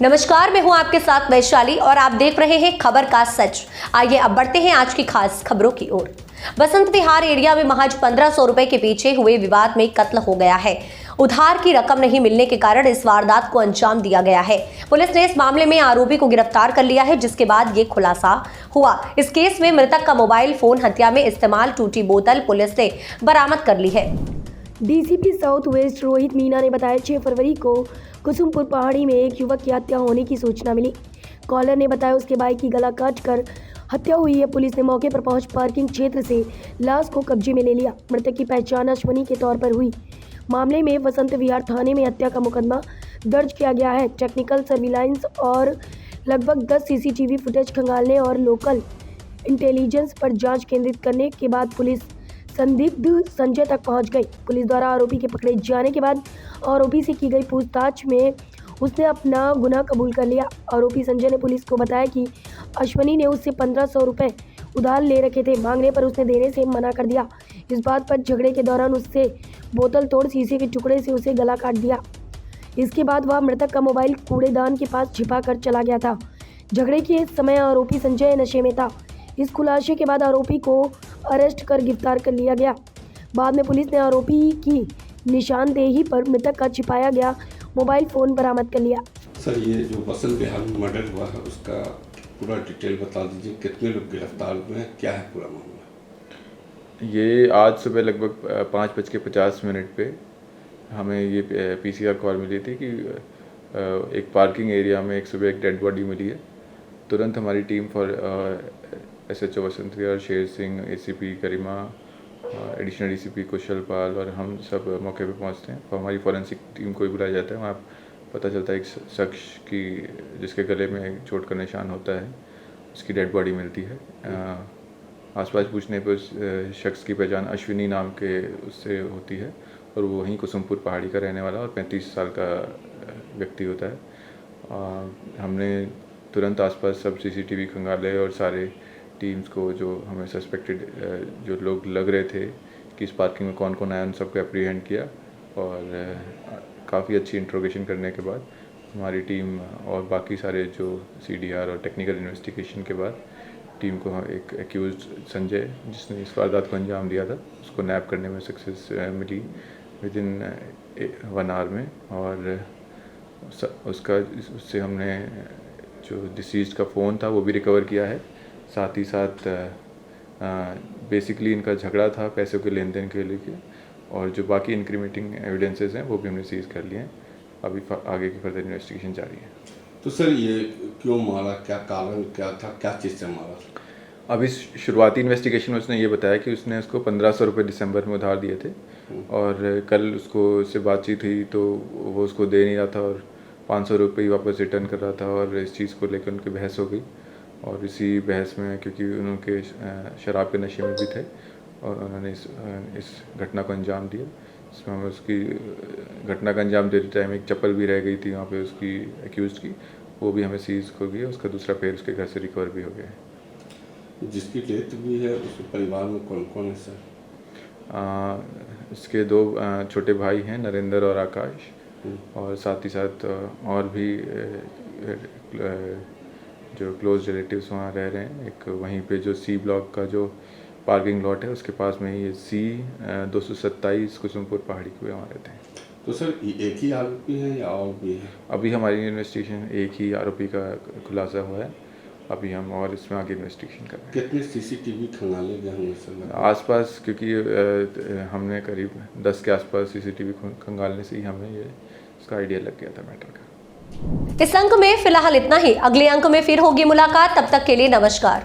नमस्कार, मैं हूं आपके साथ वैशाली और आप देख रहे हैं खबर का सच। आइए अब बढ़ते हैं आज की खास खबरों की ओर। बसंत विहार एरिया में महज 1500 रुपए के पीछे हुए विवाद में कत्ल हो गया है। उधार की रकम नहीं मिलने के कारण इस वारदात को अंजाम दिया गया है। पुलिस ने इस मामले में आरोपी को गिरफ्तार कर लिया है, जिसके बाद ये खुलासा हुआ। इस केस में मृतक का मोबाइल फोन हत्या में इस्तेमाल टूटी बोतल पुलिस ने बरामद कर ली है। DCP south west Rohit Meena ने बताया 6 फरवरी को कुसुमपुर पहाड़ी में एक युवक की हत्या होने की सूचना मिली। कॉलर ने बताया उसके बाइक की गला काटकर हत्या हुई है। पुलिस ने मौके पर पहुंच पार्किंग क्षेत्र से लाश को कब्जे में ले लिया। मृतक की पहचान अश्वनी के तौर पर हुई। मामले में बसंत विहार थाने में हत्या का मुकदमा दर्ज किया गया है। टेक्निकल सर्विलांस और लगभग 10 सीसीटीवी फुटेज खंगालने और लोकल इंटेलिजेंस पर जांच केंद्रित करने के बाद पुलिस संदिग्ध संजय तक पहुंच गई। पुलिस द्वारा आरोपी के पकड़े जाने के बाद आरोपी से की गई पूछताछ में उसने अपना गुनाह कबूल कर लिया। आरोपी संजय ने पुलिस को बताया कि अश्वनी ने उससे 1500 रुपये उधार ले रखे थे। मांगने पर उसने देने से मना कर दिया। इस बात पर झगड़े के दौरान उससे बोतल तोड़ शीशे के टुकड़े से उसे गला काट दिया। इसके बाद वह मृतक का मोबाइल कूड़ेदान के पास छिपा कर चला गया था। झगड़े के समय आरोपी संजय नशे में था। इस खुलासे के बाद आरोपी को अरेस्ट कर गिरफ्तार कर लिया गया। बाद में पुलिस ने आरोपी की निशानदेही पर मृतक का छिपाया गया मोबाइल फ़ोन बरामद कर लिया। सर, ये जो बसंत विहार में मर्डर हुआ है उसका पूरा डिटेल बता दीजिए। कितने लोग गिरफ्तार हुए हैं, क्या है पूरा मामला? ये आज सुबह लगभग 5:50 पे हमें ये पीसीआर कॉल मिली थी कि एक पार्किंग एरिया में सुबह एक डेड बॉडी मिली है। तुरंत हमारी team for SHO Basant Vihar, Sher Singh, ACP Garima, additional DCP कुशल पाल और हम सब मौके पे पहुंचते हैं। तो हमारी फॉरेंसिक टीम को भी बुलाया जाता है। वहाँ पता चलता है एक शख्स की जिसके गले में चोट का निशान होता है, उसकी डेड बॉडी मिलती है। आसपास पूछने पर उस शख्स की पहचान अश्विनी नाम के उससे होती है और वो वहीं कुसुमपुर पहाड़ी का रहने वाला और 35 साल का व्यक्ति होता है। हमने तुरंत आसपास सब सीसीटीवी खंगाले और सारे टीम्स को जो हमें सस्पेक्टेड जो लोग लग रहे थे कि इस पार्किंग में कौन कौन आया, उन सबको अप्रीहेंड किया और काफ़ी अच्छी इंट्रोगेशन करने के बाद हमारी टीम और बाकी सारे जो सीडीआर और टेक्निकल इन्वेस्टिगेशन के बाद टीम को एक एक्यूज्ड संजय, जिसने इस वारदात को अंजाम दिया था, उसको नैप करने में सक्सेस मिली विद इन 1 आवर में। और उससे हमने जो डिसीज्ड का फ़ोन था वो भी रिकवर किया है। साथ ही साथ बेसिकली इनका झगड़ा था पैसों के लेन देन के लिए और जो बाकी इंक्रीमेंटिंग एविडेंसेस हैं वो भी हमने सीज कर लिए हैं। अभी आगे की फर्दर इन्वेस्टिगेशन जारी है। तो सर, ये क्यों मारा, क्या कारण क्या था, क्या चीज़ से मारा? अभी शुरुआती इन्वेस्टिगेशन में उसने ये बताया कि उसने उसको 1500 रुपये दिसंबर में उधार दिए थे और कल उससे बातचीत हुई तो वो उसको दे नहीं रहा था और 500 रुपये वापस रिटर्न कर रहा था और इस चीज़ को लेकर उनकी बहस हो गई। और इसी बहस में, क्योंकि उनके शराब के नशे में भी थे और उन्होंने इस घटना को अंजाम दिया। इसमें हमें उसकी घटना का अंजाम देते टाइम एक चप्पल भी रह गई थी वहाँ पे उसकी एक्यूज़ की, वो भी हमें सीज हो गई। उसका दूसरा पैर उसके घर से रिकवर भी हो गया है। जिसकी डेथ भी है उसके परिवार में कौन कौन है सर? इसके 2 छोटे भाई हैं, नरेंद्र और आकाश, और साथ ही साथ और भी जो क्लोज रिलेटिव्स वहाँ रह रहे हैं। एक वहीं पे जो सी ब्लॉक का जो पार्किंग लॉट है उसके पास में ही सी 227 कुसुमपुर पहाड़ी के वहाँ रहते हैं। तो सर, एक ही आरोपी है या और भी है? अभी हमारी इन्वेस्टिगेशन एक ही आरोपी का खुलासा हुआ है। अभी हम और इसमें आगे इन्वेस्टिगेशन कर रहे हैं। कितने सीसीटीवी खंगाले गए होंगे सर? आसपास, क्योंकि हमने करीब 10 के आसपास सीसीटीवी खंगालने से ही हमें ये इसका आइडिया लग गया था मैटर का। इस अंक में फिलहाल इतना ही। अगले अंक में फिर होगी मुलाकात। तब तक के लिए नमस्कार।